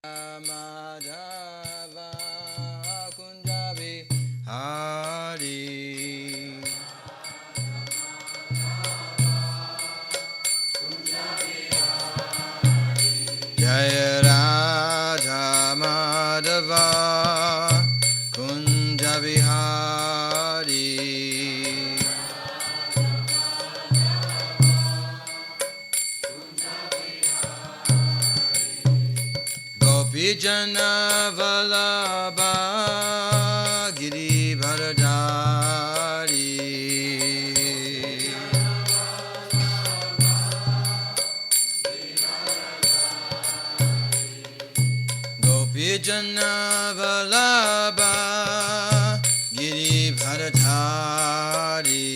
Madhava Kunjabi Hari Jaya Radha Madhava Kunjabi Hari Gopijana Vallabha Giribharadhari Gopijana Vallabha Giribharadhari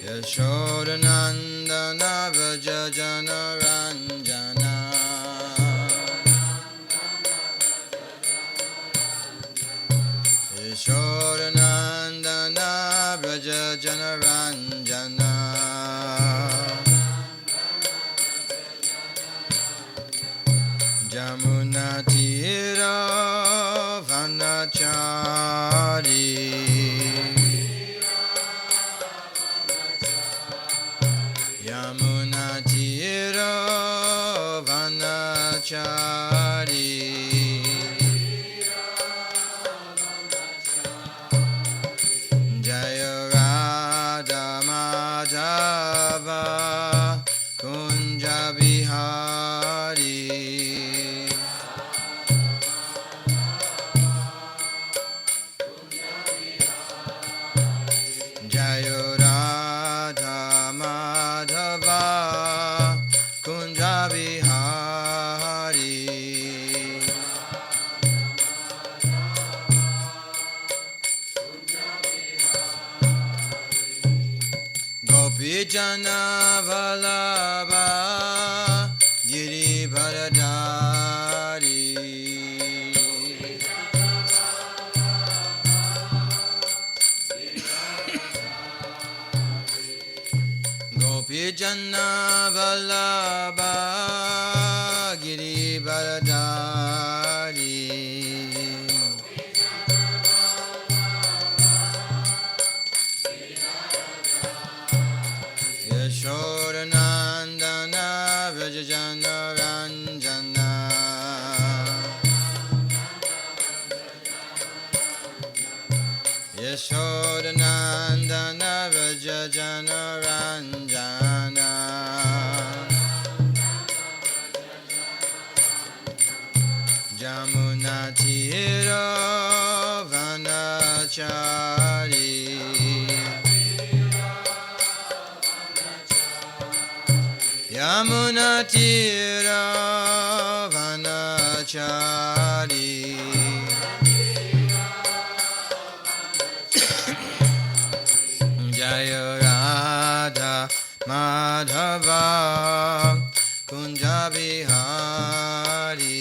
Yashodanandana Vraja Jana Ranjana Yashodanandana Vraja Jana Ranjana Jamuna Tira Vanachari Yamuna Tira Vanachari Jaya Radha Madhava Kunja Bihari Jaya Radha Madhava Kunja Bihari Gopijana Vallabha Giribharadhari Gopijana Vallabha Giribharadhari Yashodanandana Vrajajana Ranjana Yashodanandana Vrajajana Ranjana Jamuna Tira Vanachari Yamuna Tira Vanachari Jaya Radha Madhava Kunja Bihari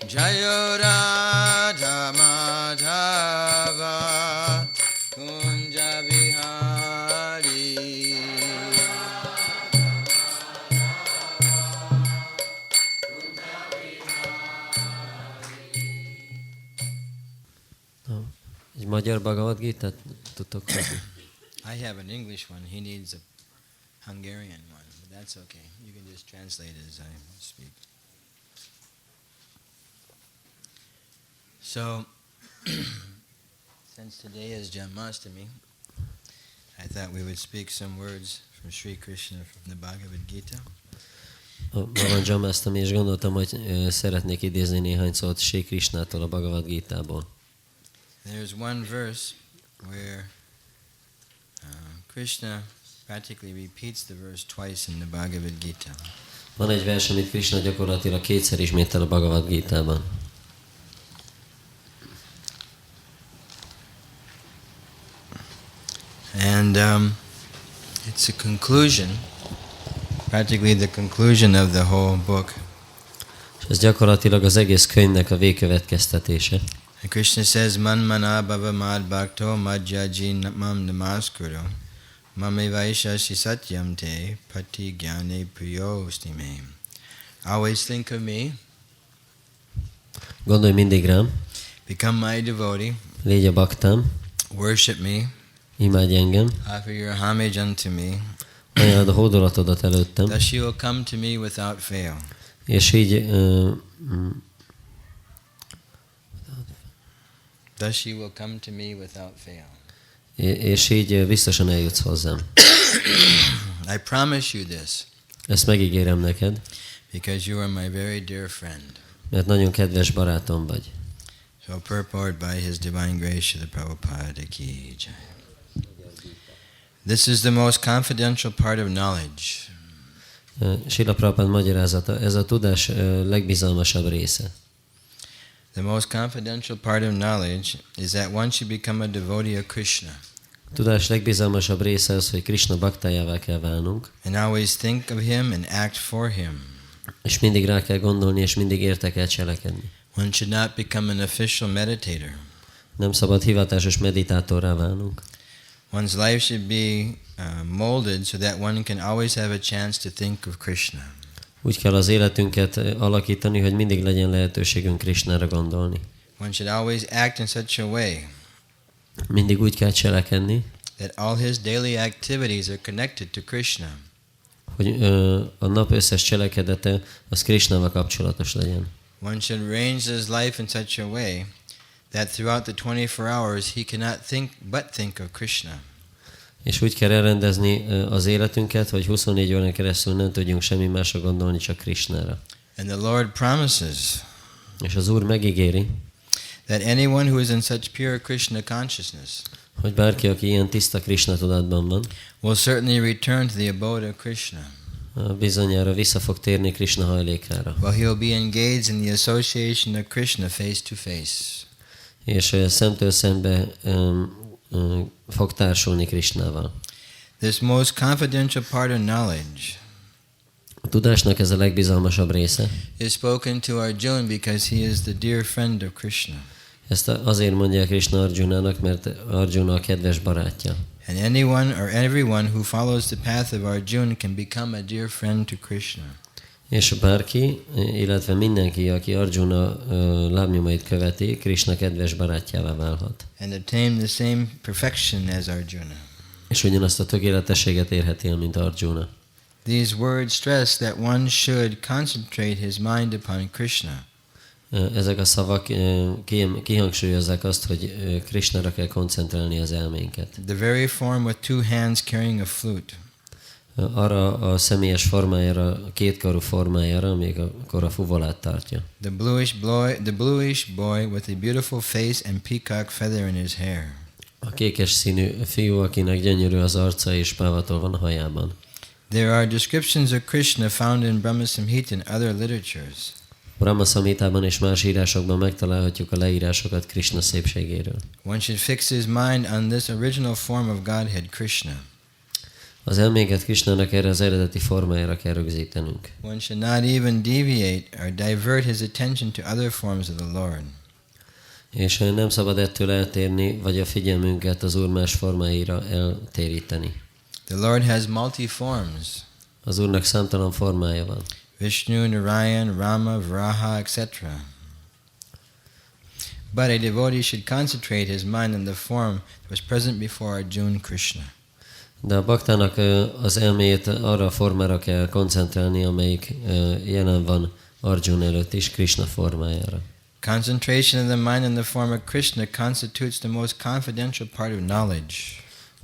Jaya Radha Madhava Kunja Bihari Egy magyar Bhagavad Gita-t tudtok hozni? I have an English one. He needs a Hungarian one, but that's okay. You can just translate it as I speak. So, since today is Janmastami, I thought we would speak some words from Sri Krishna from the Bhagavad Gita. Ma van Janmastami, és gondoltam, hogy szeretnék idézni néhány szót Sri Krishnától a Bhagavad Gítából. There's one verse where Krishna practically repeats the verse twice in the Bhagavad Gita. Van egy vers, amit Krishna gyakorlatilag kétszer ismétel a Bhagavad Gítában. And it's a conclusion, practically the conclusion of the whole book. És ez gyakorlatilag az egész könyvnek a végkövetkeztetése. And Krishna says, Man mana bhava mad bhakto madhyaji mam namaskuru mame vaishasi satyam te pati gyane priyosti me. Always think of me. Gondolj mindig rám, Become my devotee. légy a baktám, Worship me. imádj engem, Offer your homage unto me. ajánlod a hódolatodat előttem, Thus you will come to me without fail. és így Thus you will come to me without fail. és így biztosan eljutsz hozzám. I promise you this, Ezt megígérem neked, because you are my very dear friend. mert nagyon kedves barátom vagy. So purport by His Divine Grace Srila Prabhupada ki jai. This is the most confidential part of knowledge. Srila Prabhupád magyarázata, ez a tudás legbizalmasabb része. The most confidential part of knowledge is that once you become a devotee of Krishna, A tudás legbizalmasabb része az, hogy Krishna baktájává kell válnunk, and always think of Him and act for Him. és mindig rá kell gondolni, és mindig érte kell cselekedni. One should not become an official meditator. Nem szabad hivatásos meditátorrá válnunk. One's life should be molded so that one can always have a chance to think of Krishna. Úgy kell az életünket alakítani, hogy mindig legyen lehetőségünk Krishnára gondolni. One should always act in such a way Mindig úgy kell cselekedni, that all his daily activities are connected to Krishna. hogy a nap összes cselekedete az Krishnával kapcsolatos legyen. One should arrange his life in such a way that throughout the 24 hours he cannot but think of Krishna. És úgy kell elrendezni az életünket, hogy 24 órán keresztül nem tudjunk semmi másra gondolni, csak Krishnára. And the Lord promises És az Úr megígéri, that anyone who is in such pure Krishna consciousness hogy bárki, aki ilyen tiszta Krishna tudatban van, will certainly return to the abode of Krishna. Bizonyára vissza fog térni Krishna hajlékára. While he'll be engaged in the association of Krishna face to face. És szemtől szembe fog társulni Krishnával. This most confidential part of knowledge A tudásnak ez a legbizalmasabb része. is spoken to Arjuna because he is the dear friend of Krishna. Ezt azért mondják Krishna Arjunának, mert Arjuna a kedves barátja. And anyone or everyone who follows the path of Arjuna can become a dear friend to Krishna. És bárki, illetve mindenki, aki Arjuna lábnyomait követi, Krishna kedves barátjává válhat. And attain the same perfection as Arjuna. És ugyanazt a tökéletességet érheti el, mint Arjuna. These words stress that one should concentrate his mind upon Krishna. Ezek a szavak kihangsúlyozzák azt, hogy Krishnára kell koncentrálni az elménket. The very form with two hands carrying a flute. Arra a személyes formájára, a kétkarú formájára, amikor a fuvolát tartja. The bluish boy with a beautiful face and peacock feather in his hair. A kékes színű fiú, akinek gyönyörű az arca és pávatol van a hajában. There are descriptions of Krishna found in Brahma Samhita and other literatures. Brahma Samhitában és más írásokban megtalálhatjuk a leírásokat Krishna szépségéről. One should fix his mind on this original form of Godhead, Krishna. Az elménket Krishnának erre az eredeti formájára kell rögzítenünk. One should not even deviate or divert his attention to other forms of the Lord. És nem szabad ettől eltérni, vagy a figyelmünket az Úr más formáira eltéríteni. The Lord has multi forms. Az Úrnak számtalan formája van. Vishnu, Narayan, Rama, Varaha, etc. But a devotee should concentrate his mind on the form that was present before Arjuna, Krishna. De a baktának az elméjét arra a formára kell koncentrálni, amelyik jelen van Arjuna előtt is, Krishna formájára. Concentration of the mind on the form of Krishna constitutes the most confidential part of knowledge.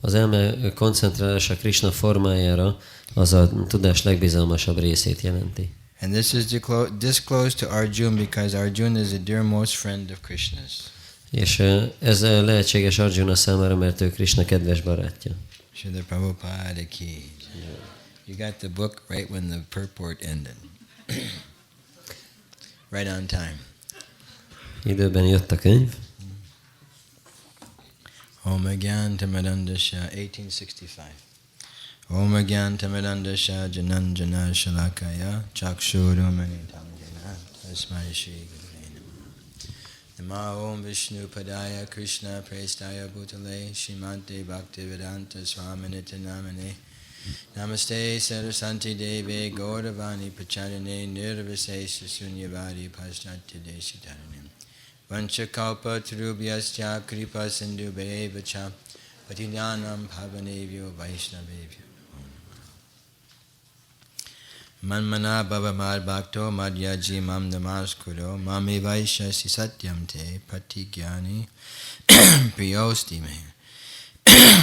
Az elme koncentrálása Krishna formájára az a tudás legbizalmasabb részét jelenti. And this is disclosed to Arjuna because Arjuna is the dearmost friend of Krishna's. És ez lehetséges Arjuna számára, mert ő Krishna kedves barátja. Srila Prabhupada ki. You got the book right when the purport ended. Right on time. Időben jött a könyv. Om Agyan Tamadandasha, 1865. Om Agyan Tamadandasha Jananjana Shalakaya Chakshuru Manitamjana Tasmai Shri Gurave Namah. Namo Om Vishnu Padaya Krishna Prestaya Bhutale Shrimante Bhaktivedanta Swami Nitanamane Namaste Saraswati Deve Gauravani Pacharane Nirvisesha Sunyavadi Paschatya Deshitaranam Vanchakalpa Tarubhyascha Kripa Sindhu Bevacha Patidanam Pavanevyo Vaishnavevyo Manmana Bhavamad Bhakto Madhyaji Mam Namaskuro Mami Vaishasi Satyam Te Patigyani Priyosti Me.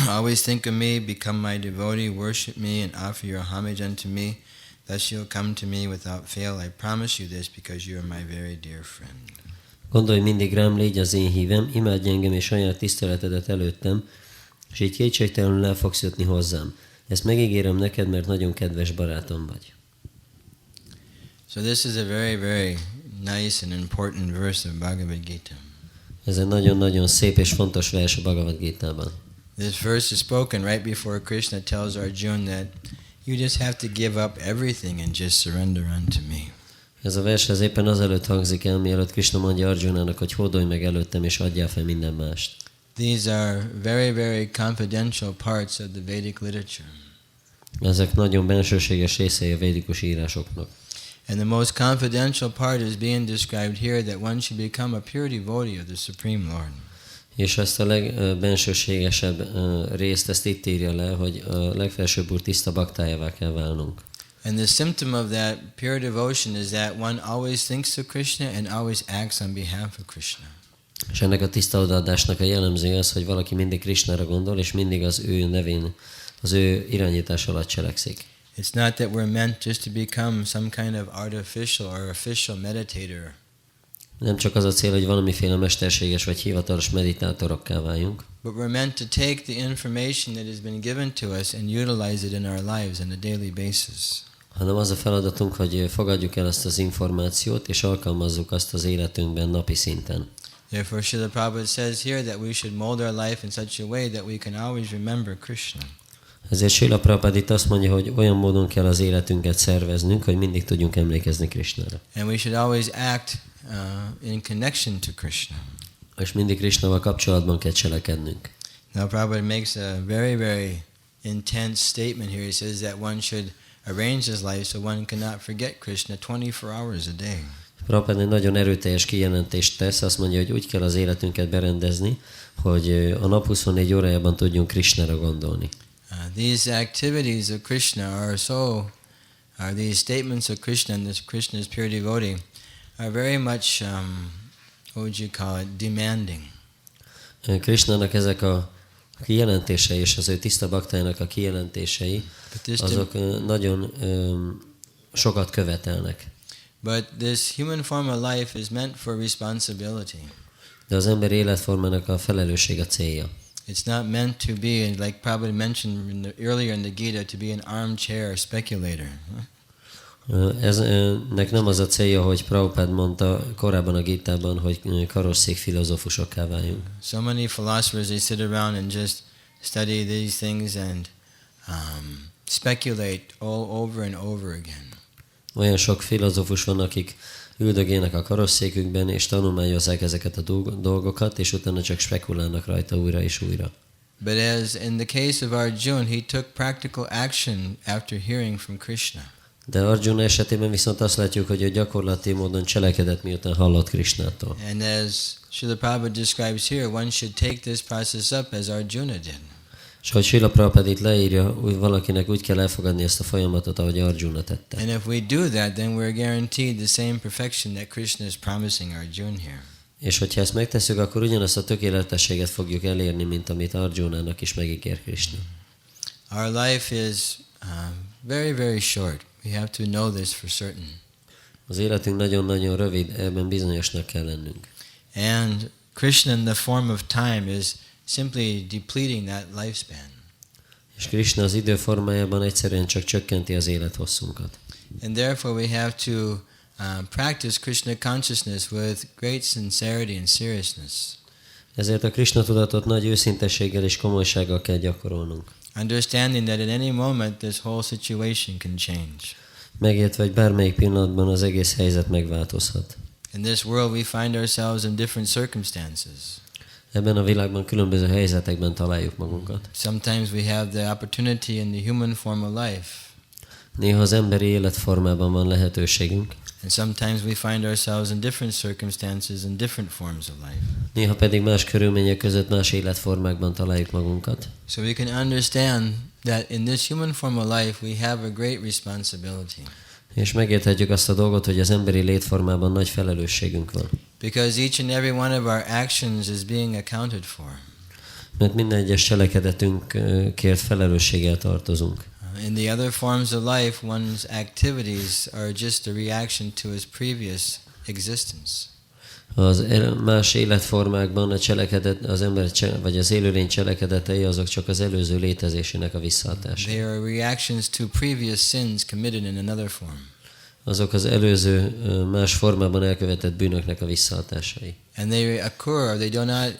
Always think of me, become my devotee, worship me and offer your homage unto me. Thus you'll come to me without fail. I promise you this because you are my very dear friend. Gondolj mindig rám, légy az én hívem, imádj engem és saját tiszteletedet előttem, és így kétségtelenül el fogsz jutni hozzám. Ezt megígérem neked, mert nagyon kedves barátom vagy. So this is a very, very nice and important verse of Bhagavad Gita. Ez egy nagyon-nagyon szép és fontos vers a Bhagavad Gitában. This verse is spoken right before Krishna tells Arjuna that you just have to give up everything and just surrender unto me. Ez a vers ez éppen azelőtt hangzik el, mielőtt Krishna mondja Arjunának, hogy hódolj meg előttem és adjál fel minden mást. These are very, very confidential parts of the Vedic literature. Ezek nagyon bensőséges részei a védikus írásoknak. And the most confidential part is being described here, that one should become a pure devotee of the Supreme Lord. És ezt a legbensőségesebb részt, ezt itt írja le, hogy a legfelsőbb úr tiszta baktájává kell válnunk. And the symptom of that pure devotion is that one always thinks of Krishna and always acts on behalf of Krishna. És ennek a tiszta odaadásnak a jellemző az, hogy valaki mindig Krishnára gondol, és mindig az ő nevén, az ő irányítás alatt cselekszik. It's not that we're meant just to become some kind of artificial or official meditator. Nem csak az a cél, hogy valamiféle mesterséges vagy hivatalos meditátorokká váljunk, but we're meant to take the information that has been given to us and utilize it in our lives on a daily basis. hanem az a feladatunk, hogy fogadjuk el ezt az információt, és alkalmazzuk azt az életünkben napi szinten. Therefore, Srila Prabhupada says here that we should mold our life in such a way that we can always remember Krishna. Ezért Srila Prabhupada itt azt mondja, hogy olyan módon kell az életünket szerveznünk, hogy mindig tudjunk emlékezni Krishnára. And we should always act in connection to Krishna. És mindig Krishnával kapcsolatban kell cselekednünk. Now Prabhupada makes a very, very intense statement here. He says that one should arrange his life so one cannot forget Krishna 24 hours a day. Prabhupada egy nagyon erőteljes kijelentést tesz, azt mondja, hogy úgy kell az életünket berendezni, hogy a nap 24 órájában tudjunk Krishnára gondolni. These activities of Krishna are these statements of Krishna and this Krishna's pure devotee are very much, what would you call it, demanding. Krishnának ezek a kijelentései és az ő tiszta baktájának a kijelentései, azok nagyon sokat követelnek. But this human form of life is meant for responsibility. De az ember életformának a felelősség a célja. It's not meant to be, like Prabhupada mentioned earlier in the Gita, to be an armchair speculator. Eznek nem az a célja, hogy Prabhupada mondta korábban a Gitában, hogy karosszék filozófusokká váljunk. So many philosophers, they sit around and just study these things and speculate all over and over again. Olyan sok filozófus van, akik üldögélnek a karosszékükben, és tanulmányozzák ezeket a dolgokat, és utána csak spekulálnak rajta újra és újra. But as in the case of Arjuna, he took practical action after hearing from Krishna. De Arjuna esetében viszont azt látjuk, hogy ő gyakorlati módon cselekedett, miután hallott Krishnától. And as Srila Prabhupada describes here, one should take this process up as Arjuna did. És hogy Srila Prabhupada itt leírja, hogy valakinek úgy kell elfogadni ezt a folyamatot, ahogy Arjuna tette. And if we do that, then we're guaranteed the same perfection that Krishna is promising Arjuna here. És hogyha ezt megtesszük, akkor ugyanazt a tökéletességet fogjuk elérni, mint amit Arjunának is megígér Krishna. Our life is very, very short. We have to know this for certain. Az életünk nagyon-nagyon rövid, ebben bizonyosnak kell lennünk. And Krishna in the form of time is simply depleting that lifespan. És Krishna az idő formájában egyszerűen csak csökkenti az élethosszunkat. And therefore we have to practice Krishna consciousness with great sincerity and seriousness. Ezért a Krishna tudatot nagy őszintességgel és komolysággal kell gyakorolnunk. Understanding that at any moment this whole situation can change. Megértve, hogy bármelyik pillanatban az egész helyzet megváltozhat. In this world we find ourselves in different circumstances. Ebben a világban különböző helyzetekben találjuk magunkat. Sometimes we have the opportunity in the human form of life. Néha az emberi életformában van lehetőségünk. And sometimes we find ourselves in different circumstances in different forms of life. Néha pedig más körülmények között más életformákban találjuk magunkat. So we can understand that in this human form of life we have a great responsibility. És megérthetjük azt a dolgot, hogy az emberi létformában nagy felelősségünk van. Because each and every one of our actions is being accounted for. Mert minden egyes cselekedetünkért felelősséggel tartozunk. In the other forms of life, one's activities are just a reaction to his previous existence. Az más életformákban a cselekedet, az ember vagy az élőlény cselekedetei azok csak az előző létezésének a visszahatása. They are reactions to previous sins committed in another form. Azok az előző más formában elkövetett bűnöknek a visszahatásai. And they occur, they do not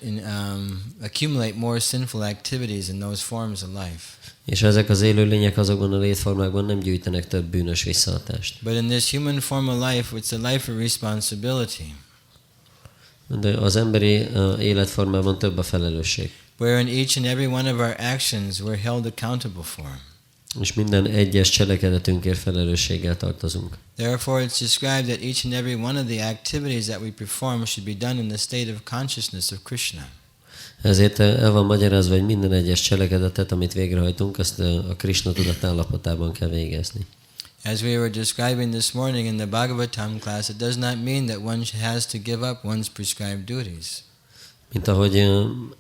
accumulate more sinful activities in those forms of life. És ezek az élőlények azokban a létformákban nem gyűjtenek több bűnös visszahatást. But in this human form of life, it's a life of responsibility. De az emberi életformában több a felelősség. Wherein each and every one of our actions we're held accountable for. És minden egyes cselekedetünkért felelősséggel tartozunk. Therefore it's described that each and every one of the activities that we perform should be done in the state of consciousness of Krishna. Ezért el van magyarázva, hogy minden egyes cselekedetet, amit végrehajtunk, azt a Krishna tudat állapotában kell végezni. As we were describing this morning in the Bhagavatam class, it does not mean that one has to give up one's prescribed duties. Mint ahogy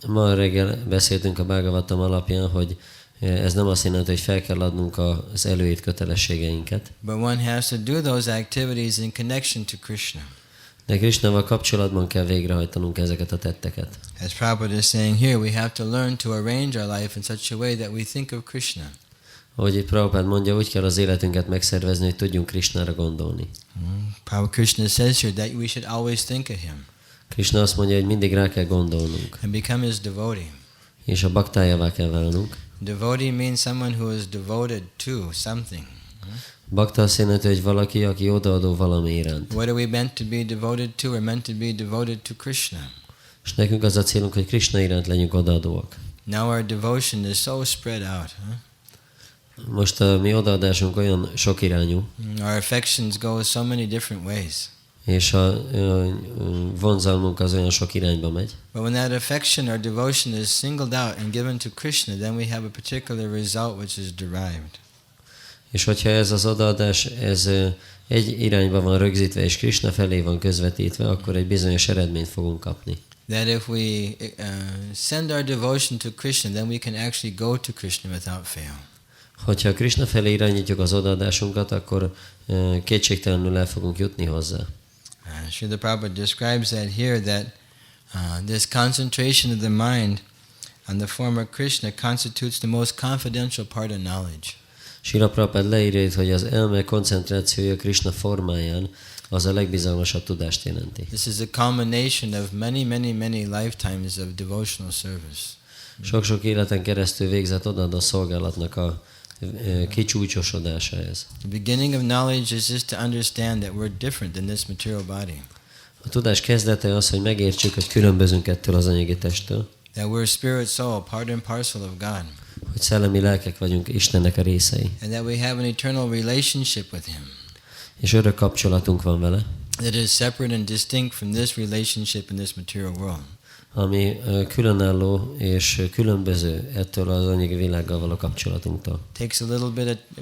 ma reggel beszéltünk a Bhagavatam alapján, hogy ez nem azt jelenti, hogy fel kell adnunk az előírt kötelességeinket. But one has to do those activities in connection to Krishna. De Krishnával kapcsolatban kell végrehajtanunk ezeket a tetteket. As Prabhupada is saying here, we have to learn to arrange our life in such a way that we think of Krishna. Ahogy itt Prabhupada mondja, úgy kell az életünket megszervezni, hogy tudjunk Krishnára gondolni. Prabhupada Krishna says here that we should always think of him. Krishna azt mondja, hogy mindig rá kell gondolnunk. And become his devotee. És a baktájává kell válnunk. Devotee means someone who is devoted to something. Bakta azt jelenti, hogy valaki, aki odaadó valami iránt. What are we meant to be devoted to? We're meant to be devoted to Krishna. És nekünk az a célunk, hogy Krishna iránt legyünk odaadóak. Now our devotion is so spread out. Most a mi odaadásunk olyan sok irányú. Our affections go so many different ways. És a vonzalmunk az olyan sok irányba megy. But when that affection or devotion is singled out and given to Krishna, then we have a particular result which is derived. És hogyha ez az odaadás, ez egy irányba van rögzítve, és Krishna felé van közvetítve, akkor egy bizonyos eredményt fogunk kapni. That if we send our devotion to Krishna, then we can actually go to Krishna without fail. Hogyha Krishna felé irányítjuk az odaadásunkat, akkor kétségtelenül el fogunk jutni hozzá. Srila Prabhupada describes that here, that this concentration of the mind on the form of Krishna constitutes the most confidential part of knowledge. Srila Prabhupada leírja, hogy az elme koncentrációja Krishna formáján az a legbizalmasabb tudást jelenti. This is a culmination of many lifetimes of devotional service. Sok-sok életen keresztül végzett odaadó szolgálatnak a kicsúcsosodása ez. The beginning of knowledge is just to understand that we're different than this material body. A tudás kezdete az, hogy megértsük, hogy különbözünk ettől az anyagi testtől. That we're spirit soul, part and parcel of God. Hogy szellemi lelkek vagyunk Istennek a részei. And that we have an eternal relationship with Him. És örök kapcsolatunk van vele. That is separate and distinct from this relationship in this material world. Ami különálló és különböző ettől az anyagi világgal való kapcsolatunktól.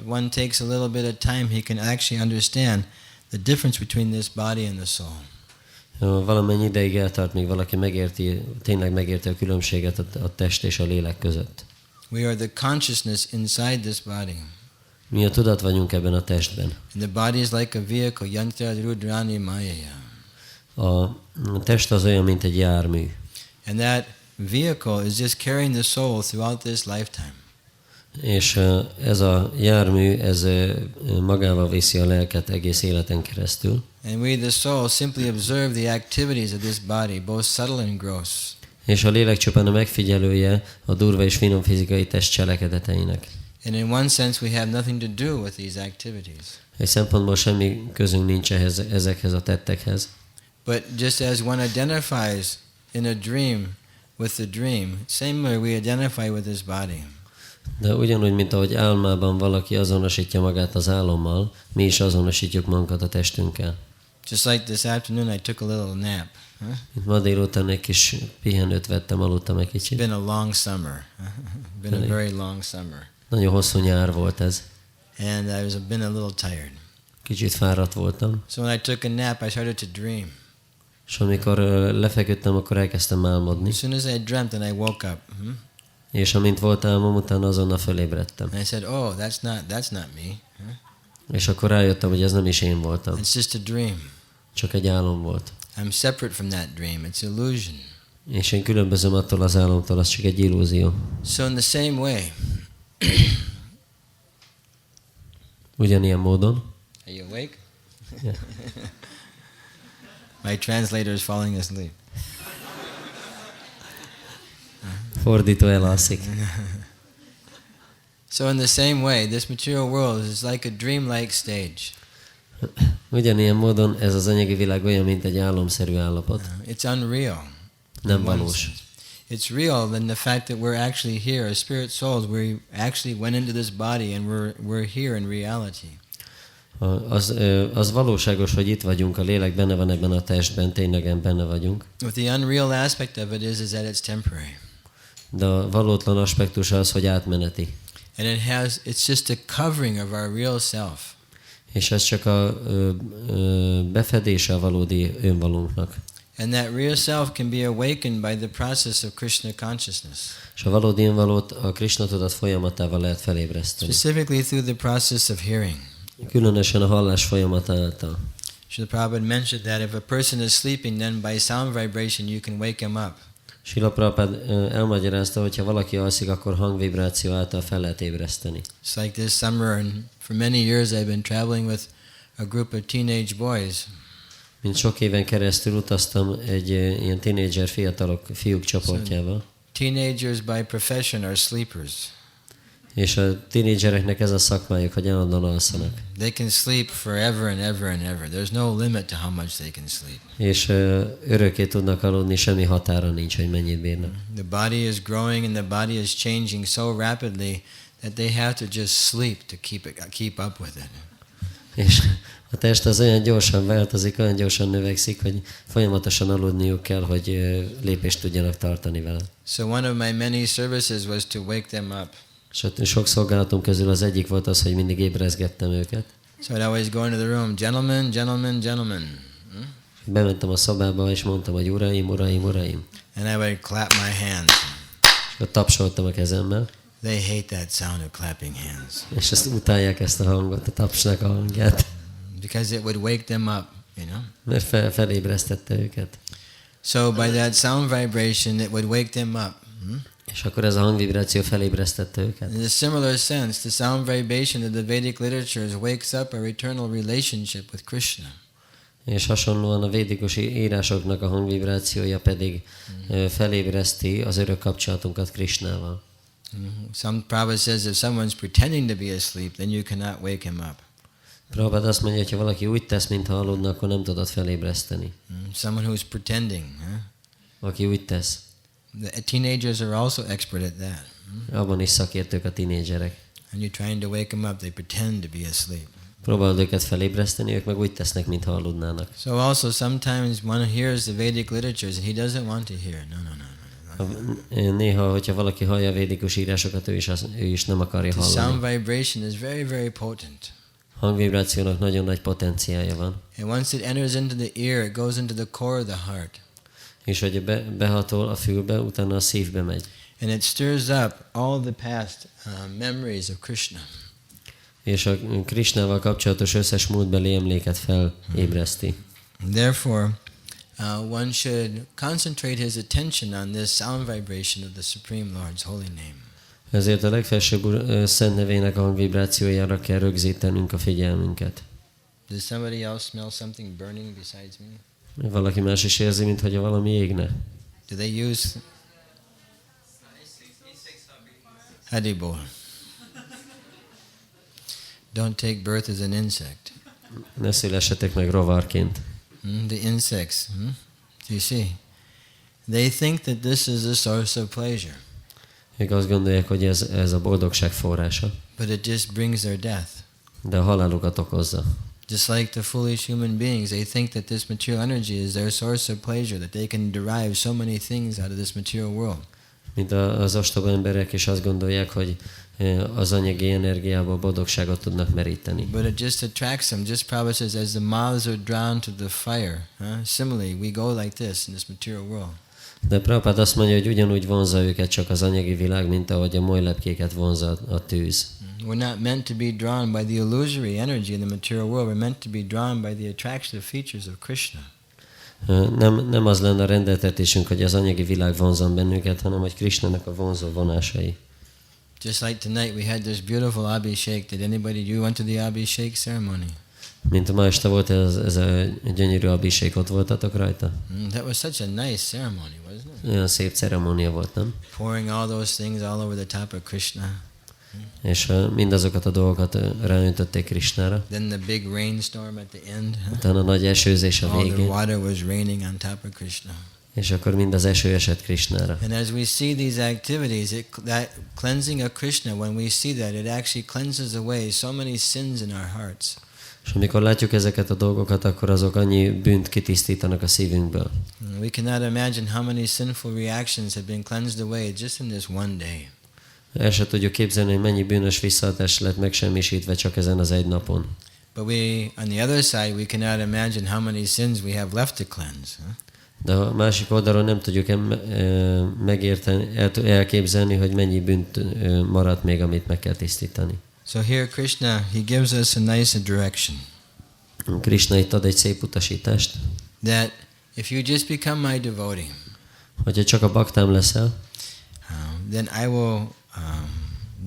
One takes a little bit of time, he can actually understand the difference between this body and the soul. Valamennyi ideig eltart, míg valaki tényleg megérti a különbséget a test és a lélek között. We are the consciousness inside this body. Mi a tudat vagyunk ebben a testben. And the body is like a vehicle, yantra rudrani mayaya. A test az olyan, mint egy jármű. And that vehicle is just carrying the soul throughout this lifetime. És ez a jármű, ez magával viszi a lelket egész életen keresztül. And we, the soul, simply observe the activities of this body, both subtle and gross. És a lélek csupán a megfigyelője a durva és finom fizikai test cselekedeteinek. And in one sense we have nothing to do with these activities. Egy szempontból semmi közünk nincs ezekhez a tettekhez. But just as one identifies in a dream with the dream, same way we identify with this body. De ugyanúgy, mint ahogy álmában valaki azonosítja magát az álommal, mi is azonosítjuk magunkat a testünkkel. Just like this afternoon I took a little nap. Itt ma délután egy kis pihenőt vettem, aludtam egy It's kicsit. been a long summer. Been a very long summer. Nagyon hosszú nyár volt ez. And I was been a little tired. Kicsit fáradt voltam. So when I took a nap, I started to dream. És amikor lefeküdtem, akkor elkezdtem álmodni. As soon as I dreamt, and I woke up. És amint volt álmom, utána azonnal fölébredtem. And I said, "Oh, that's not me. És akkor rájöttem, hogy ez nem is én voltam. It's just a dream. Csak egy álom volt. I'm separate from that dream. It's illusion." És én különbözöm attól az álomtól, az csak egy illúzió. So in the same way, Ugyanilyen módon. are you awake? Yeah. My translator is falling asleep. Fordító elalszik. So in the same way, this material world is like a dreamlike stage. Ugyanilyen módon ez az anyagi világ olyan, mint egy álomszerű állapot. It's unreal. Nem valós. It's real in the fact that we're actually here as spirit souls. We actually went into this body and we're here in reality. Az valóságos, hogy itt vagyunk, a lélek benne van ebben a testben, tényleg benne vagyunk. But the unreal aspect of it is that it's temporary. De a valótlan aspektus az, hogy átmeneti. And it's just a covering of our real self. És ez csak a befedése a valódi önvalónknak. And that real self can be awakened by the process of Krishna consciousness. És a valódi önvalót a Krishna tudat folyamatával lehet felébreszteni. Specifically through the process of hearing. Különösen a hallás folyamata által. Srila Prabhupada mentioned that if a person is sleeping, then by sound vibration you can wake him up. Srila Prabhupada elmagyarázta, hogy ha valaki alszik, akkor hangvibráció által fel lehet ébreszteni. It's like this summer, and for many years I've been traveling with a group of teenage boys. Mint sok éven keresztül utaztam egy ilyen tínédzser fiúk csoportjával. Teenagers by profession are sleepers. És a tínédzsereknek ez a szakmájuk, hogy állandóan alszanak. They can sleep forever and ever and ever. There's no limit to how much they can sleep. És örökké tudnak aludni, semmi határa nincs, hogy mennyit bírnak. The body is growing and the body is changing so rapidly that they have to just sleep to keep up with it. És a test az olyan gyorsan változik, olyan gyorsan növekszik, hogy folyamatosan aludniuk kell, hogy lépést tudjanak tartani vele. So one of my many services was to wake them up. És sok szolgálatom közül az egyik volt az, hogy mindig ébrezgettem őket. So I'd always go into the room, gentlemen, gentlemen, gentlemen. Bementem a szobába, és mondtam, hogy uraim, uraim, uraim. And I would clap my hands. És akkor tapsoltam a kezemmel. They hate that sound of clapping hands. És ezt utálják, ezt a hangot, a tapsnak a hangját. Because it would wake them up, you know. Mert felébresztette őket. So by that sound vibration, it would wake them up. És akkor ez a hangvibráció felébresztette őket. In a similar sense, the sound vibration of the Vedic literatures wakes up our eternal relationship with Krishna. És hasonlóan a védikus írásoknak a hangvibrációja pedig felébreszti az örök kapcsolatunkat Krishnával. Some Prabhupada says if someone's pretending to be asleep, then you cannot wake him up. Prabhupada azt mondja, hogy ha valaki úgy tesz, mintha aludna, akkor nem tudod felébreszteni. Someone who's pretending. Aki úgy tesz. The teenagers are also expert at that. Abban is szakértők a tínédzserek. And you're trying to wake them up, they pretend to be asleep. Próbálod őket felébreszteni, ők meg úgy tesznek, mintha aludnának. So also sometimes one hears the Vedic literatures and he doesn't want to hear. No. Néha, hogyha valaki hallja a védikus írásokat, ő is nem akarja The hallani. sound vibration is very, very potent. Hangvibrációnak nagyon nagy potenciálja van. And once it enters into the ear, it goes into the core of the heart. És hogy behatol a fülbe, utána a szívbe megy. And it stirs up all the past memories of Krishna. És a Krishnával kapcsolatos összes múltbeli emléket felébreszti. Therefore, one should concentrate his attention on this sound vibration of the Supreme Lord's holy name. Ezért a legfelsőbb szent nevének a hangvibrációjára kell rögzítenünk a figyelmünket. Does somebody else smell something burning besides me? Valaki más is érzi, mintha valami égne. Do they use Haribol? Don't take birth as an insect. Ne szülessetek meg rovarként. The insects. Do you see? They think that this is a source of pleasure. Ők azt gondolják, hogy ez a boldogság forrása. But it just brings their death. De a halálukat okozza. Just like the foolish human beings, they think that this material energy is their source of pleasure, that they can derive so many things out of this material world. Mint az ostoba emberek is azt gondolják, hogy az anyagi energiából boldogságot tudnak meríteni. But it just attracts them. Just Prabhupada says, as the moths are drawn to the fire, similarly, we go like this in this material world. De Prabhupada azt mondja, hogy ugyanúgy vonzza őket csak az anyagi világ, mint ahogy a molylepkéket vonzza a tűz. We're not meant to be drawn by the illusory energy in the material world. We're meant to be drawn by the attractive features of Krishna. Nem az lenne a rendeltetésünk, hogy az anyagi világ vonzon bennünket, hanem hogy Krishnának a vonzó vonásai. Just like tonight we had this beautiful Abhishek. Did anybody, you went to the Abhishek ceremony? Mint ma este volt ez a gyönyörű Abhishek, ott voltatok rajta? That was such a nice ceremony, wasn't it? Olyan szép ceremónia volt, nem? Pouring all those things all over the top of Krishna. És mindazokat a dolgokat ráöntötték Krishnára. Then the big rainstorm at the end. Utána nagy esőzés a All the végén. water was raining on top of Krishna. És akkor mind az eső esett Krishnára. And as we see these activities, that cleansing of Krishna, when we see that, it actually cleanses away so many sins in our hearts. És amikor látjuk ezeket a dolgokat, akkor azok annyi bűnt kitisztítanak a szívünkből. We cannot imagine how many sinful reactions have been cleansed away just in this one day. El se tudjuk képzelni, hogy mennyi bűnös visszahatás lett megsemmisítve csak ezen az egy napon. But we, on the other side, we cannot imagine how many sins we have left to cleanse. De a másik oldalon nem tudjuk megérteni, elképzelni, hogy mennyi bűnt maradt még, amit meg kell tisztítani. So here Krishna, he gives us a nice direction. Krishna itt ad egy szép utasítást. That if you just become my devotee, hogyha csak a baktám leszel,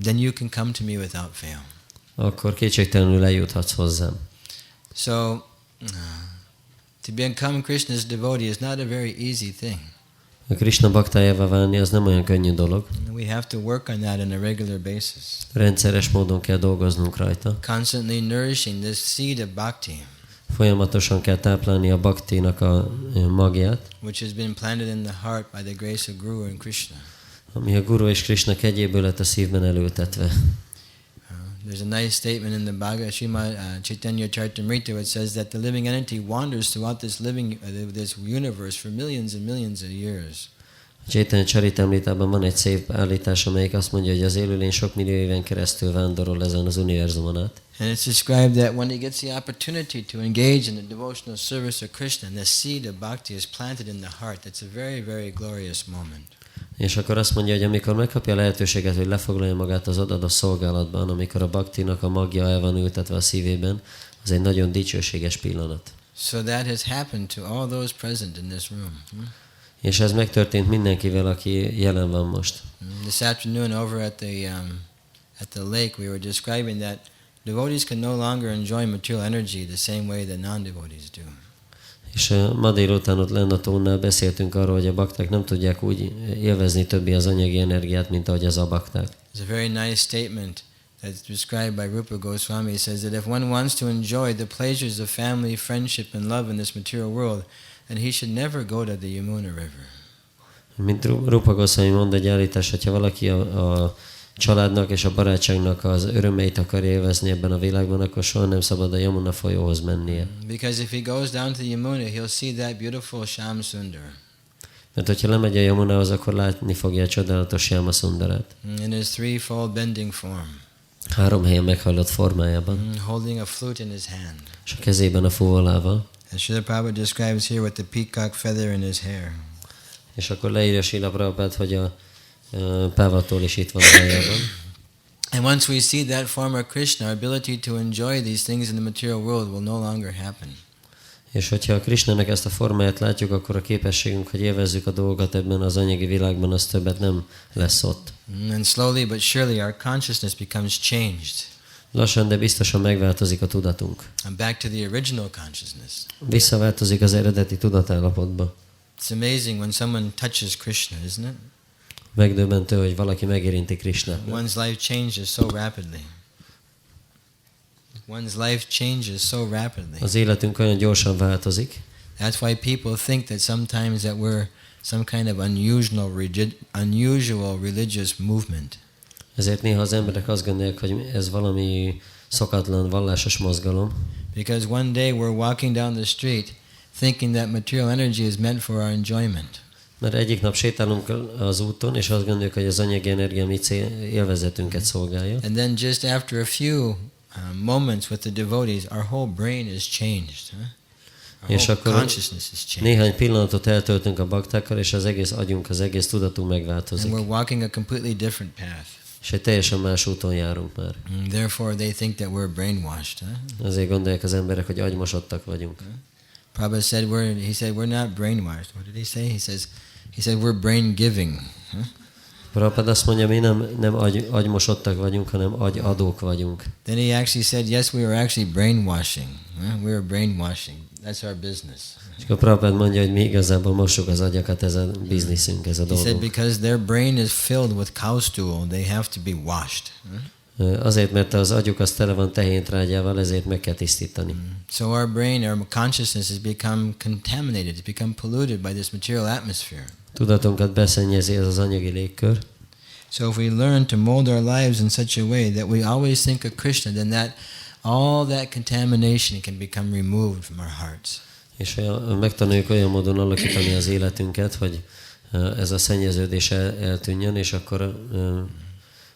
then you can come to me without fail. Akkor kétségtelenül eljuthatsz hozzám. So to become Krishna's devotee is not a very easy thing. A Krishna baktájává válni az nem olyan könnyű dolog. We have to work on that on a regular basis. Rendszeres módon kell dolgoznunk rajta. Constantly nourishing this seed of bhakti. Folyamatosan kell táplálni a bhaktinak a magját, which has been planted in the heart by the grace of Guru and Krishna. Ami a Guru és Krishna kegyéből lett a szívben elültetve. There's a nice statement in the Bhagavad Srimad Chaitanya Charitamrita which says that the living entity wanders throughout this universe for millions and millions of years. A Chaitanya Charitamritában van egy szép állítás, amelyik azt mondja, hogy az élőlény sok millió éven keresztül vándorol ezen az univerzumon át. And it's described that when he gets the opportunity to engage in the devotional service of Krishna, the seed of bhakti is planted in the heart. That's a very, very glorious moment. És akkor azt mondja, hogy amikor megkapja a lehetőséget, hogy lefoglalja magát az odadó szolgálatban, amikor a bhaktinak a magja el van ültetve a szívében, az egy nagyon dicsőséges pillanat. So that has happened to all those present in this room. És ez megtörtént mindenkivel, aki jelen van most. This afternoon over at the lake we were describing that devotees can no longer enjoy material energy the same way that non-devotees do. És ma délután ott lenne a tónnál beszéltünk arról, hogy a bakták nem tudják úgy élvezni többi az anyagi energiát, mint ahogy az a bakták. It's a very nice statement that's described by Rupa Goswami. He says that if one wants to enjoy the pleasures of family, friendship and love in this material world, then he should never go to the Yamuna River. Mint Rupa Goswami mond egy állítás, hogyha valaki a családnak és a barátságnak az örömeit akar élvezni ebben a világban, akkor soha nem szabad a Yamuna folyóhoz mennie. Because if he goes down to the Yamuna, he'll see that beautiful Shyam Sundar. Mert hogyha lemegy a Yamunához, akkor látni fogja a csodálatos Shyama Sundarát. In his threefold bending form. 3 helyen meghajlott formájában. Holding a flute in his hand. És a kezében a fúvolával. As Srila Prabhupada describes here with the peacock feather in his hair. És akkor leírja Srila Prabhupada, hogy a pávatól is itt van a fejében. And once we see that form of Krishna, our ability to enjoy these things in the material world will no longer happen. És hogyha a Krishnának ezt a formáját látjuk, akkor a képességünk, hogy élvezzük a dolgokat ebben az anyagi világban, az többet nem lesz ott. And slowly but surely our consciousness becomes changed. Lassan, de biztosan megváltozik a tudatunk. And back to the original consciousness. Visszaváltozik az eredeti tudatállapotba. It's amazing when someone touches Krishna, isn't it? Megdöbbentő, hogy valaki megérinti Krishnát. One's life changes so rapidly. One's life changes so rapidly. Az életünk olyan gyorsan változik. That's why people think that sometimes that we're some kind of unusual religious movement. Ezért néha az emberek azt gondolják, hogy ez valami szokatlan vallásos mozgalom. Because one day we're walking down the street thinking that material energy is meant for our enjoyment. Mert egyik nap sétálunk az úton, és azt gondoljuk, hogy az anyagi energia mi élvezetünket szolgálja. And then just after a few moments with the devotees, our whole brain is changed. És akkor néhány pillanatot eltöltünk a baktákkal, és az egész agyunk, az egész tudatunk megváltozik. And we're walking a completely different path. És egy teljesen más úton járunk már. Therefore they think that we're brainwashed. Azért gondolják az emberek, hogy agymosodtak vagyunk. Prabhupada said we're not brainwashed. What did he say? He said we're brain giving. Prabhupada azt mondja, mi nem agymosodtak vagyunk, hanem agyadók vagyunk. Then he actually said, yes, we were actually brainwashing. We were brainwashing. That's our business. És akkor Prabhupada mondja, hogy mi igazából mossuk az agyakat, ez a bizniszünk, ez a dolgunk. He said because their brain is filled with cow stool, they have to be washed. Azért, mert az agyuk az tele van tehéntrágyával, ezért meg kell tisztítani. So our brain, our consciousness has become contaminated, it's become polluted by this material atmosphere. Tudatunkat beszennyezi ez az anyagi légkör. So if we learn to mold our lives in such a way that we always think of Krishna, then all that contamination can become removed from our hearts. És megtanuljuk olyan módon alakítani az életünket, hogy ez a szennyeződés eltűnjön, és akkor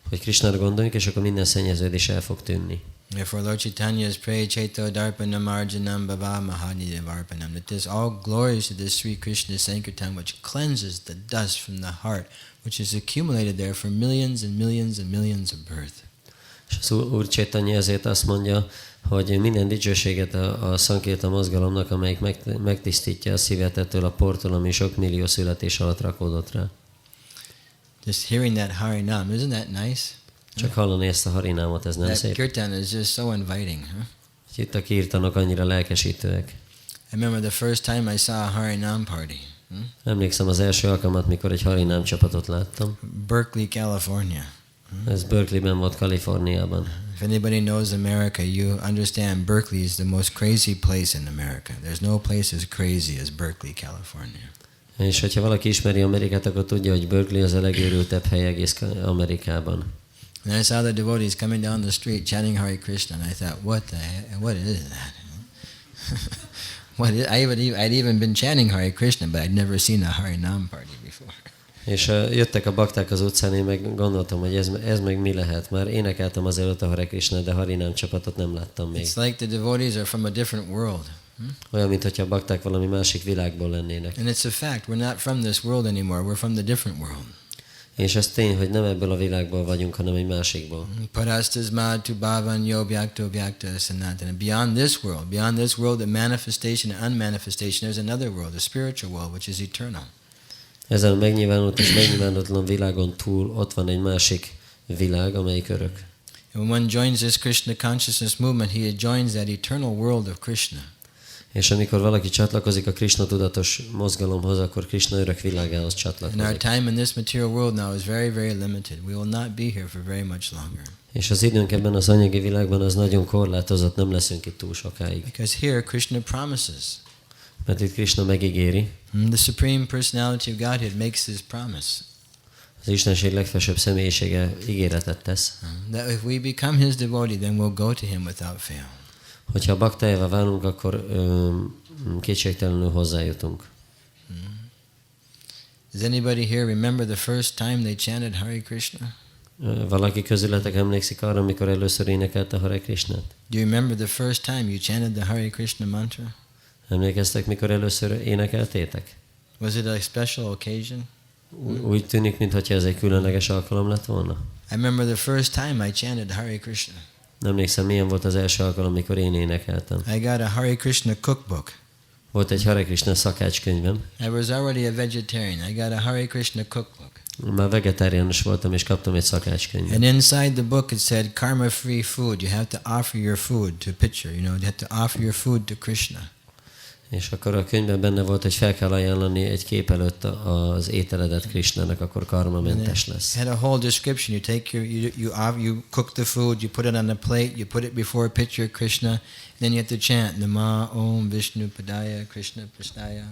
hogy Krishnára gondoljunk, és akkor minden szennyeződés el fog tűnni. Therefore Lord Chaitanya has prayed Chaito Darpanam Arjanam Bhava Mahanidev Arpanam, that this all glories to this Sri Krishna Sankirtan which cleanses the dust from the heart, which is accumulated there for millions and millions and millions of birth. És az Úr Chaitanya ezért azt mondja, hogy minden dicsőséget a Sankirtan mozgalomnak, amelyik megtisztítja a szívet ettől a portól, ami sok millió születés alatt rakódott rá. Just hearing that Harinam, isn't that nice? Csak hallani ezt a Harinámot, ez nem that szép? kirtan is just so inviting. Itt a kirtanok annyira lelkesítőek. I remember the first time I saw a Harinam party. Emlékszem az első alkalmat, mikor egy Harinám csapatot láttam. Berkeley, California. Ez Berkeleyben volt, Kaliforniában. If anybody knows America, you understand Berkeley is the most crazy place in America. There's no place as crazy as Berkeley, California. És hogyha valaki ismeri Amerikát, akkor tudja, hogy Berkeley az a legőrültebb hely egész Amerikában. And I saw the devotees coming down the street chanting Hare Krishna, and I thought, what is that? I'd even been chanting Hare Krishna, but I'd never seen a Harinam party before. És jöttek a bakták az utcán, én meg gondoltam, hogy ez meg mi lehet. Már énekeltem azelőtt a Hare Krishna, de Harinám csapatot nem láttam még. It's like the devotees are from a different world. Olyan, mintha a bakták valami másik világból lennének. And it's a fact, we're not from this world anymore, we're from the different world. És ez tény, hogy nem ebből a világból vagyunk, hanem egy másikból. Parastasmad tu bhavan yo vyakto vyakta sanatana. Beyond this world, the manifestation and unmanifestation, there's another world, a spiritual world, which is eternal. Ezen a megnyilvánult és megnyilvánultlan világon túl ott van egy másik világ, amelyik örök. And when one joins this Krishna consciousness movement, he joins that eternal world of Krishna. És amikor valaki csatlakozik a Krishna tudatos mozgalomhoz, akkor Krishna örök világához csatlakozik. And our time in this material world now is very, very limited. We will not be here for very much longer. És az időnk ebben az anyagi világban az nagyon korlátozott, nem leszünk itt túl sokáig. Because here Krishna promises. Mert itt Krishna megígéri. The Supreme Personality of Godhead makes this promise. Az Istenség legfelsőbb személyisége ígéretet tesz. That if we become his devotee, then we'll go to him without fail. Hogyha a baktájává válunk, akkor kétségtelenül hozzájutunk. Does anybody here remember the first time they chanted Hare Krishna? Valaki közületek emlékszik arra, amikor először énekelte Hare Krishnát? Do you remember the first time you chanted the Hare Krishna mantra? Emlékeztek, mikor először énekeltétek? Was it a special occasion? Úgy tűnik, mintha ez egy különleges alkalom lett volna. I remember the first time I chanted Hare Krishna. Emlékszem, milyen volt az első alkalom, amikor én énekeltem. I got a Hare Krishna cookbook. Volt egy Hare Krishna szakácskönyvem. I was already a vegetarian. I got a Hare Krishna cookbook. Már vegetáriánus voltam, és kaptam egy szakácskönyvet. And inside the book it said karma-free food. You have to offer your food to pitcher. You have to offer your food to Krishna. És akkor a könyvben benne volt, hogy fel kell ajánlani egy kép előtt az ételedet Krisnának, akkor karmamentes lesz. Had a whole description. You take you cook the food, you put it on the plate, you put it before a picture of Krishna, then you have to chant Nama Om Vishnu Padaya Krishna Prasthaya.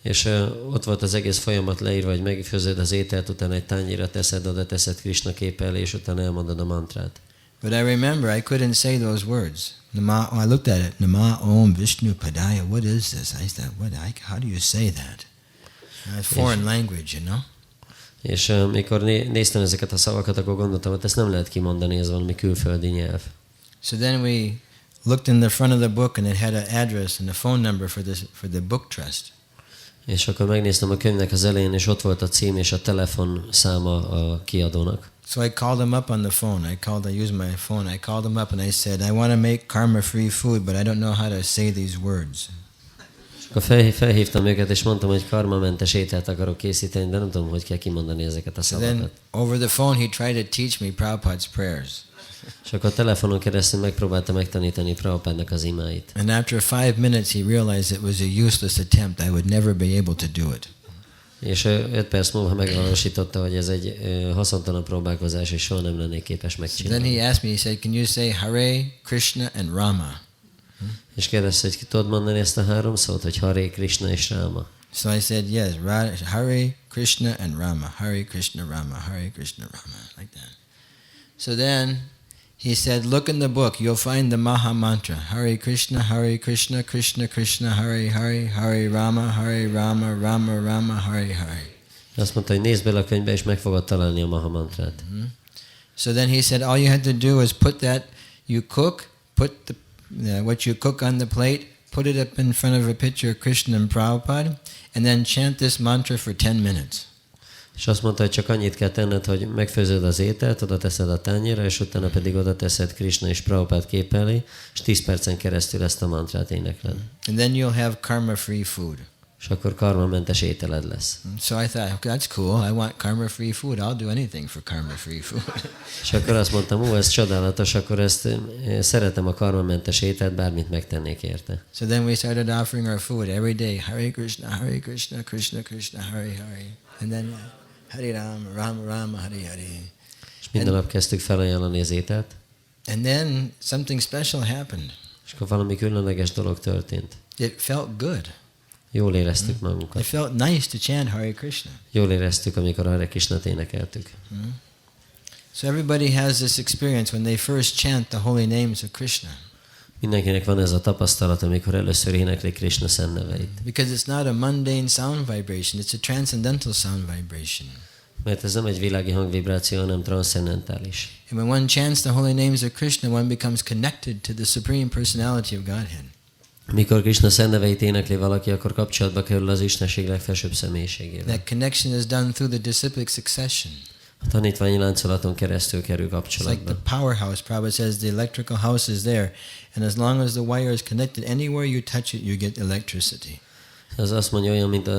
És ott volt az egész folyamat leírva, hogy megfőzöd az ételt, utána egy tányérra teszed, oda teszed Krishna kép elé, és utána elmondod a mantrát. But I remember I couldn't say those words. Nama. I looked at it. Nama Om Vishnu Padaya. What is this? I said, how do you say that? It's foreign language, you know. És mikor néztem ezeket a szavakat, akkor gondoltam, hogy ezt nem lehet kimondani, ez valami külföldi nyelv. So then we looked in the front of the book, and it had an address and a phone number for the book trust. És akkor megnéztem a könyvnek az elején, és ott volt a cím és a telefonszáma a kiadónak. So I called them up on the phone. I used my phone. I called them up and I said, I want to make karma-free food, but I don't know how to say these words. Akkor felhívtam őket, és mondtam, hogy karmamentes ételt akarok készíteni, de nem tudom, hogy kell kimondani ezeket a szavakat. Then over the phone he tried to teach me Prabhupada's prayers. És akkor a telefonon keresztül megpróbálta megtanítani Prabhupádnak az imáit. And after 5 minutes he realized it was a useless attempt. I would never be able to do it. És 5 perc múlva megvalósította, hogy ez egy haszontalan próbálkozás, és soha nem lennék képes megcsinálni. Then he asked me, he said, can you say Hare, Krishna and Rama? És kérdezte, hogy ki tudod mondani ezt a 3 szót, hogy Hare, Krishna és Rama. So I said, yes, Hare, Krishna and Rama. Hare, Krishna, Rama. Hare, Krishna, Rama. Like that. So then he said, look in the book, you'll find the Maha Mantra. Hare Krishna, Krishna Krishna, Hare Hare, Hare Rama, Rama Rama, Hare Hare. Azt mondta, hogy nézd bele a könyvbe, és meg fogod találni a Maha Mantrát. So then he said, all you had to do is put what you cook on the plate, put it up in front of a picture of Krishna and Prabhupada, and then chant this mantra for 10 minutes. És azt mondta, hogy csak annyit kell tenned, hogy megfőzöd az ételt, oda teszed a tányérra, és utána pedig oda teszed Krishna és Prabhupád kép elé, és 10 percen keresztül ezt a mantrát énekled. And then you'll have karma-free food. És akkor karmamentes ételed lesz. So I thought, okay, that's cool. I want karma-free food. I'll do anything for karma-free food. És akkor azt mondtam, ez csodálatos, akkor ezt szeretem a karmamentes ételt, bármit megtennék érte. So then we started offering our food every day. Hare Krishna, Krishna Krishna, Hare Hare. And then Hare Rama, Rama Rama, Hare Hare. És minden nap kezdtük felajánlani az ételt. And then something special happened. És akkor valami különleges dolog történt. It felt good. Jól éreztük magunkat. It felt nice to chant Hare Krishna. Jól éreztük, amikor Hare Krishnát énekeltük. So everybody has this experience when they first chant the holy names of Krishna. Mindenkinek van ez a tapasztalat, amikor először énekli Krishna szent neveit. Because it's not a mundane sound vibration, it's a transcendental sound vibration. Mert ez nem egy világi hangvibráció, hanem transzcendentális. And when one chants the holy names of Krishna, one becomes connected to the Supreme Personality of Godhead. Mikor Krishna szent neveit énekli valaki, akkor kapcsolatba kerül az Istenség legfelsőbb személyiségével. That connection is done through the disciplic succession. A tanítványi láncolaton keresztül kerül kapcsolatba. It's like the powerhouse. Prabhupada says the electrical house is there, and as long as the wire is connected, anywhere you touch it, you get electricity. Az azt mondja, olyan, mint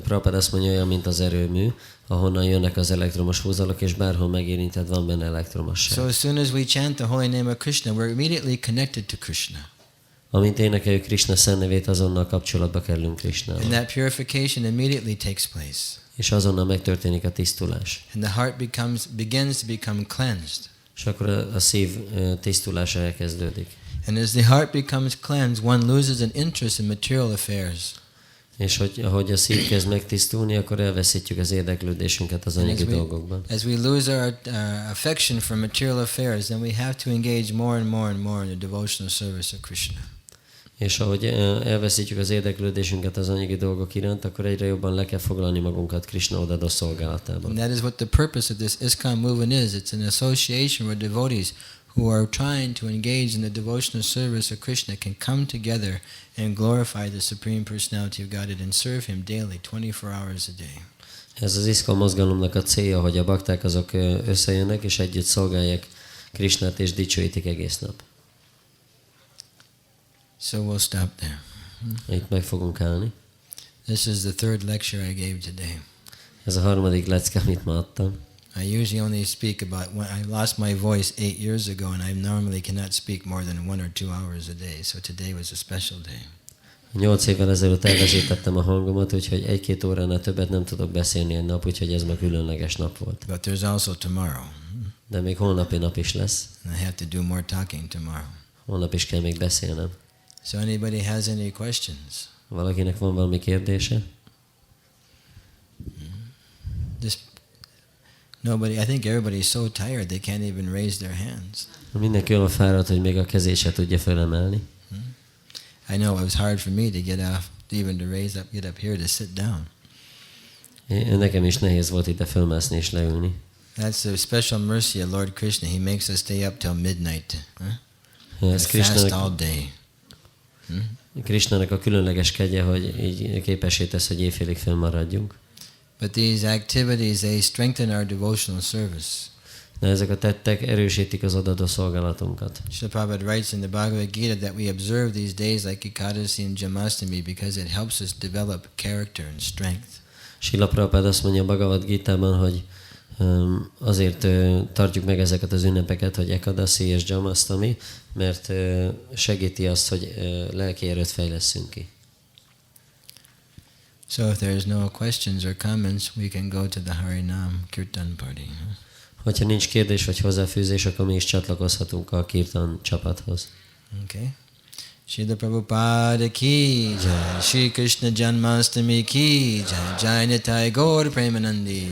Prabhupada azt mondja, olyan, mint az erőmű, ahonnan jönnek az elektromos húzalok, és bárhol megérinted, van benne elektromosság. So as soon as we chant the holy name of Krishna, we're immediately connected to Krishna. Amint énekeljük Krishna szent nevét, azonnal kapcsolatba kerülünk Krishnával. And that purification immediately takes place. És azonnal megtörténik a tisztulás. And the heart begins to become cleansed. És akkor a szív tisztulása elkezdődik. And as the heart becomes cleansed, one loses an interest in material affairs. És ahogy a szív kezd megtisztulni, akkor elveszítjük az érdeklődésünket az anyagi dolgokban. As we lose our affection for material affairs, then we have to engage more and more and more in the devotional service of Krishna. És ahogy elveszítjük az érdeklődésünket az anyagi dolgok iránt, akkor egyre jobban le kell foglalni magunkat Krishna odadó szolgálatában. And that is what the purpose of this ISKCON movement is. It's an association where devotees who are trying to engage in the devotional service of Krishna can come together and glorify the Supreme Personality of Godhead and serve Him daily, 24 hours a day. Ez az ISKCON mozgalomnak a célja, hogy a bakták azok összejönnek, és együtt szolgálják Krishnát, és dicsőítik egész nap. So we'll stop there. Itt meg fogunk állni. This is the third lecture I gave today. Ez a harmadik lecke, amit ma adtam. I usually only speak about when I lost my voice 8 years ago, and I normally cannot speak more than 1 or 2 hours a day. So today was a special day. 8 évvel ezelőtt elvezítettem a hangomat, úgyhogy 1-2 óránál többet nem tudok beszélni egy nap, úgyhogy ez ma különleges nap volt. But there's also tomorrow. De még holnapi nap is lesz. I have to do more talking tomorrow. Holnap is kell még beszélnem. So anybody has any questions? Valakinek van valami kérdése? Just nobody. I think everybody's so tired they can't even raise their hands. Mindenki olyan fáradt, hogy még a kezét se tudja felemelni. I know it was hard for me to get off, even to raise up, get up here to sit down. Nekem is nehéz volt ite fölmászni és leülni. That's a special mercy of Lord Krishna. He makes us stay up till midnight. Ez Fast all day. Krisnának a különleges kegye, hogy így képessé tesz, hogy éjfélig fennmaradjunk. But these activities, they strengthen our devotional service. De ezek a tettek erősítik az odadó szolgálatunkat. Srila Prabhupada writes in the Bhagavad Gita that we observe these days like Ekadasi and Janmastami because it helps us develop character and strength. Srila Prabhupada azt mondja a Bhagavad Gitában, hogy azért tartjuk meg ezeket az ünnepeket, hogy Ekadasi és Janmastami, mert segíti azt, hogy lelki erőt fejlesszünk ki. So if there's no questions or comments, we can go to the Harinam Kirtan party. Hogyha nincs kérdés vagy hozzáfűzés, akkor mi is csatlakozhatunk a Kirtan csapathoz. Okay. Srila Prabhupada ki jai, Shri Krishna Janmastami ki jai, Jai Nitai Gaur Premanandi.